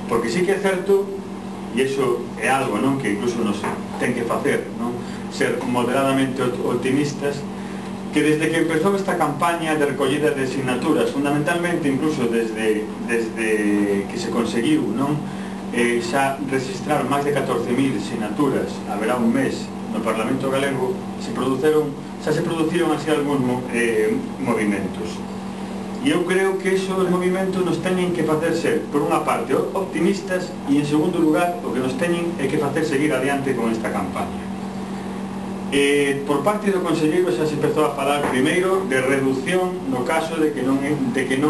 Porque sí que é certo, e iso é algo, non, que incluso nos ten que facer, non, ser moderadamente optimistas, que desde que empezou esta campaña de recollida de asignaturas, fundamentalmente incluso desde que se conseguiu, non, xa registrar máis de 14.000 asignaturas, haberá un mes no Parlamento Galego, xa se produciron así algúns movimentos. E eu creo que esos movimentos nos teñen que facer ser, por unha parte, optimistas, e en segundo lugar, o que nos teñen é que facer seguir adiante con esta campaña. Por parte do conselleiro xa se empezou a falar primeiro de reducción no caso de que non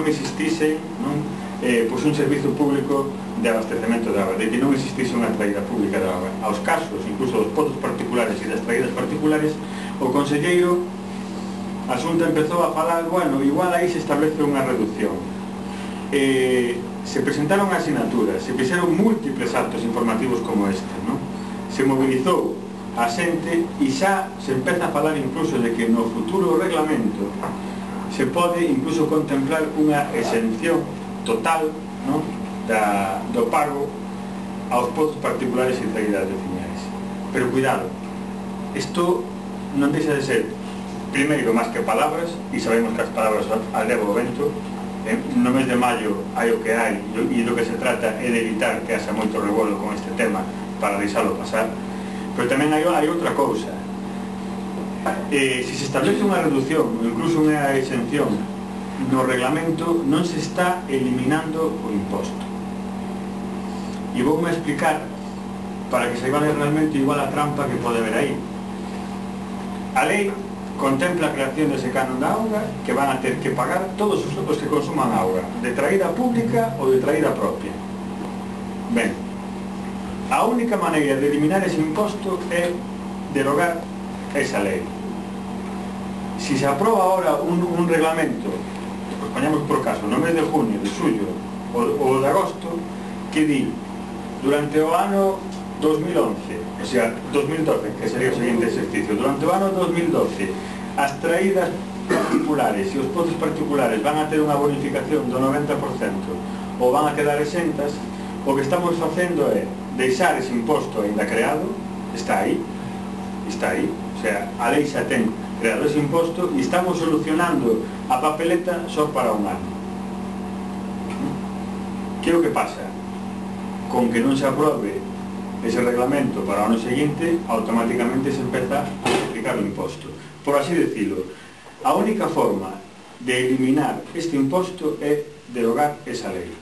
existise un servizo público de abastecemento de auga, de que non existise unha traída pública de auga. Aos casos, incluso dos pozos particulares e das traídas particulares, o conselleiro a Xunta empezou a falar, bueno, igual aí se establece unha reducción. Se presentaron asignaturas, se fixeron múltiples actos informativos como este, non? Se mobilizou a xente e xa se empeza a falar incluso de que no futuro reglamento se pode incluso contemplar unha exención total, non, do pago aos pozos particulares e traídas veciñais. Pero cuidado, isto non deixa de ser primeiro máis que palabras, e sabemos que as palabras aleva o vento. No mes de maio hai o que hai, e do que se trata é de evitar que haxa moito revuelo con este tema para deixalo pasar. Pero tamén hai outra cousa. Se se establece unha reducción, ou incluso unha exención no reglamento, non se está eliminando o imposto. E voume explicar para que se vale realmente igual a trampa que pode haber aí. A lei contempla a creación dese canon da auga que van a ter que pagar todos os que consuman auga, de traída pública ou de traída propia. Ben, a única maneira de eliminar ese imposto é derogar esa lei. Si se aproba ahora un reglamento, pues poñamos por caso, no mes de junio, de xullo ou de agosto, que di, durante o ano 2011, o sea, 2012, que sería o seguinte exercicio, durante o ano 2012, as traídas particulares e os pozos particulares van a ter unha bonificación do 90% ou van a quedar exentas, o que estamos facendo é deixar ese imposto ainda creado, está aí, o sea, a lei xa ten creado ese imposto e estamos solucionando a papeleta só para un ano. Que é o que pasa? Con que non se aprobe ese reglamento para o ano seguinte, automáticamente se empeza a aplicar o imposto. Por así decirlo, a única forma de eliminar este imposto é derogar esa lei.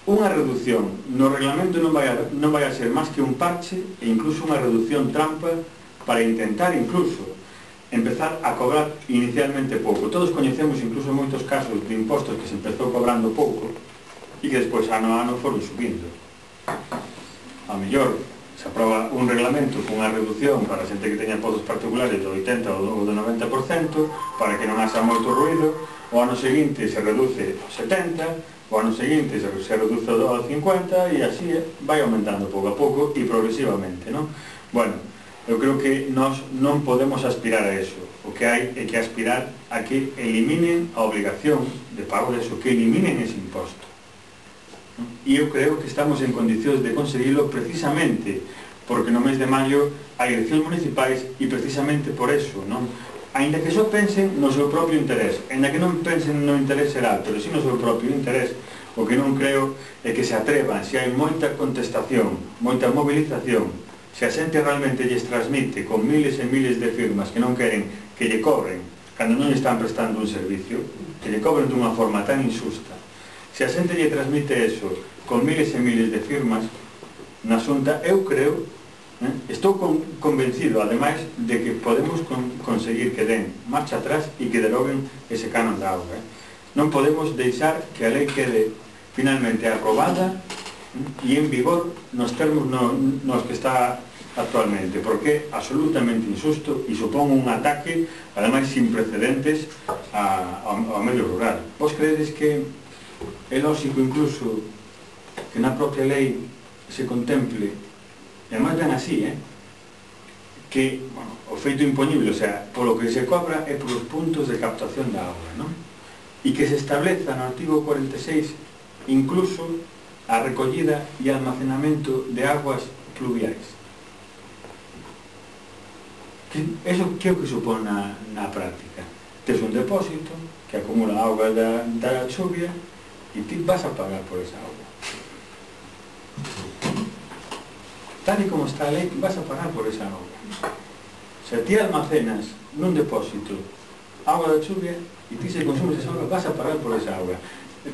Unha reducción no reglamento non vai a ser máis que un parche e incluso unha reducción trampa para intentar incluso empezar a cobrar inicialmente pouco. Todos coñecemos incluso moitos casos de impostos que se empezou cobrando pouco e que despois ano a ano foron subindo. A mellor se aproba un reglamento con unha reducción para a xente que teña pozos particulares do 80% ou do 90% para que non haxa moito ruído, o ano seguinte se reduce ao 70%, o ano seguinte se reduce ao 50% e así vai aumentando pouco a pouco e progresivamente, non? Bueno, eu creo que nós non podemos aspirar a eso. O que hai é que aspirar a que eliminen a obligación de pago de eso, que eliminen ese imposto. E eu creo que estamos en condicións de conseguirlo precisamente porque no mes de maio hai eleccións municipais e precisamente por eso, non? Ainda que só pensen no seu propio interés, ainda que non pensen no interés xeral, pero si no seu propio interés, o que non creo é que se atrevan, se hai moita contestación, moita movilización, se a xente realmente lles transmite con miles e miles de firmas que non queren que lle cobren cando non lle están prestando un servicio, que lle cobren dunha forma tan injusta. Se a xente lle transmite eso con miles e miles de firmas na Xunta, eu creo, estou convencido, ademais, de que podemos conseguir que den marcha atrás e que deroguen ese canon da auga. Non podemos deixar que a lei quede finalmente aprobada e en vigor nos termos nos que está actualmente, porque é absolutamente injusto e supón un ataque, ademais, sin precedentes ao medio rural. Vos credes que é lógico incluso que na propia lei se contemple, e además ben así, que o feito impoñible, o sea, polo que se cobra é polos puntos de captación da auga, non? E que se estableza no artigo 46 incluso a recollida e almacenamento de aguas pluviais. Eso que é o que supón na práctica? Tes un depósito que acumula auga da chuvia e ti vas a pagar por esa auga. Tal e como está a lei, vas a pagar por esa auga. Se ti almacenas nun depósito auga da chuvia e ti se consumes esa auga, vas a pagar por esa auga.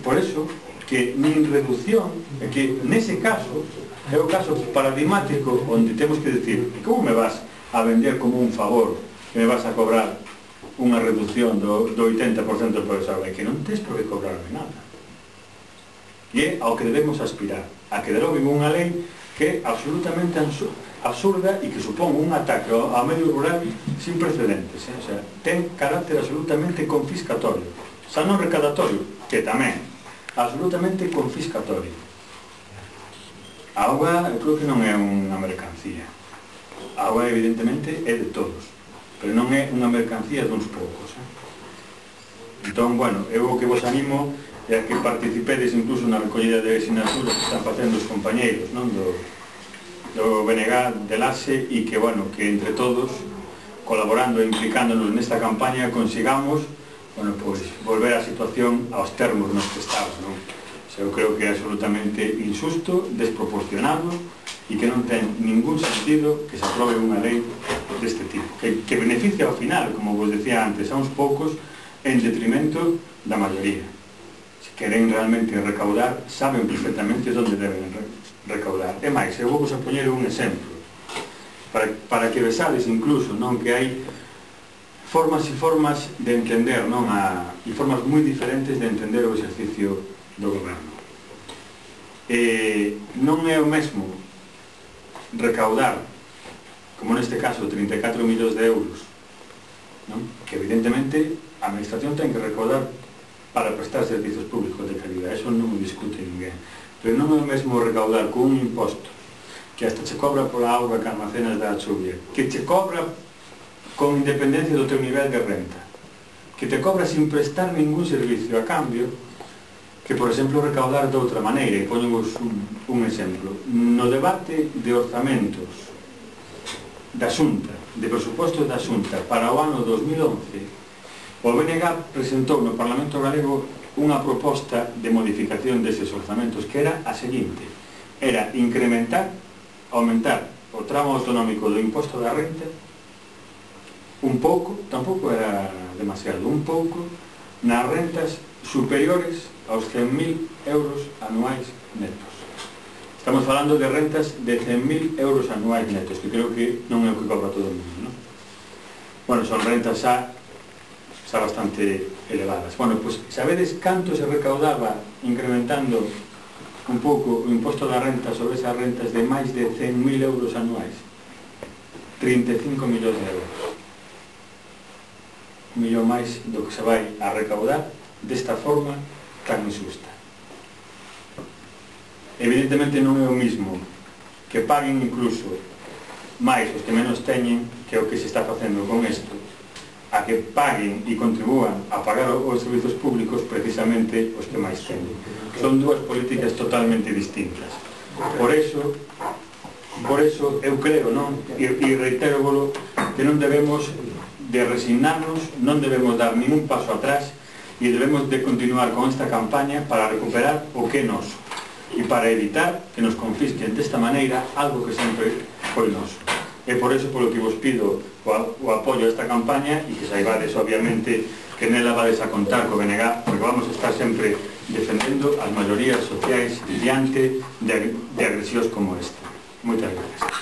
Por eso que nin reducción, que nese caso é o caso paradigmático onde temos que decir, como me vas a vender como un favor que me vas a cobrar unha reducción do 80% por esa auga, que non tes por que cobrarme nada. E é ao que debemos aspirar, a que deroguen unha lei que é absolutamente absurda e que supón un ataque ao medio rural sin precedentes, O sea, ten carácter absolutamente confiscatorio, xa non recadatorio, que tamén, absolutamente confiscatorio. A auga, eu creo que non é unha mercancía. A auga, evidentemente, é de todos, pero non é unha mercancía duns poucos. Entón, bueno, eu o que vos animo é a que participedes incluso na recollida de asignaturas que están facendo os compañeiros, non? Do BNG, del ASE, e que, bueno, que entre todos, colaborando e implicándonos nesta campaña, consigamos, bueno, pois, volver a situación aos termos nos que estamos, non? Eu creo que é absolutamente injusto, desproporcionado, e que non ten ningún sentido que se aprobe unha lei deste tipo, que beneficia ao final, como vos decía antes, a uns poucos en detrimento da maioría. Se queren realmente recaudar, saben perfectamente onde deben recaudar. E máis, eu vou vos a poñer un exemplo para que vexades incluso, non, que hai formas e formas de entender, non, e formas moi diferentes de entender o exercicio do goberno. Non é o mesmo recaudar, como neste caso, 34 millóns de euros, non? Que evidentemente a administración ten que recaudar para prestar servizos públicos de calidad, eso non o discute ninguén, pero non é o mesmo recaudar con un imposto que hasta che cobra pola auga que almacenas da chuvia, que che cobra con independencia do teu nivel de renta, que te cobra sin prestar ningún servicio a cambio, que, por exemplo, recaudar de outra maneira. E poñemos un exemplo. No debate de orzamentos da Xunta, de presupostos da Xunta para o ano 2011, o BNG presentou no Parlamento Galego unha proposta de modificación deses orzamentos que era a seguinte: era incrementar, aumentar o tramo autonómico do imposto da renta un pouco, tampouco era demasiado, un pouco, nas rentas superiores aos 100.000 euros anuais netos. Estamos falando de rentas de 100.000 euros anuais netos, que creo que non é o que cobra todo o mundo, non? Bueno, son rentas xa bastante elevadas. Bueno, pois, sabedes canto se recaudaba incrementando un pouco o imposto da renta sobre esas rentas de máis de 100.000 euros anuais? 35 millóns de euros. Un millón máis do que se vai a recaudar desta forma tan injusta. Evidentemente non é o mismo que paguen incluso máis os que menos teñen, que o que se está facendo con isto, a que paguen e contribúan a pagar os servizos públicos precisamente os que máis teñen. Son dúas políticas totalmente distintas. Por eso eu creo, non? E reitero que non debemos de resignarnos, non debemos dar ningún paso atrás, e debemos de continuar con esta campaña para recuperar o que é noso e para evitar que nos confisquen desta maneira algo que sempre foi noso. É por eso polo que vos pido o apoio a esta campaña e que saibades, obviamente, que nela vades a contar co BNG, porque vamos a estar sempre defendendo as maiorías sociais diante de agresións como esta. Moitas gracias.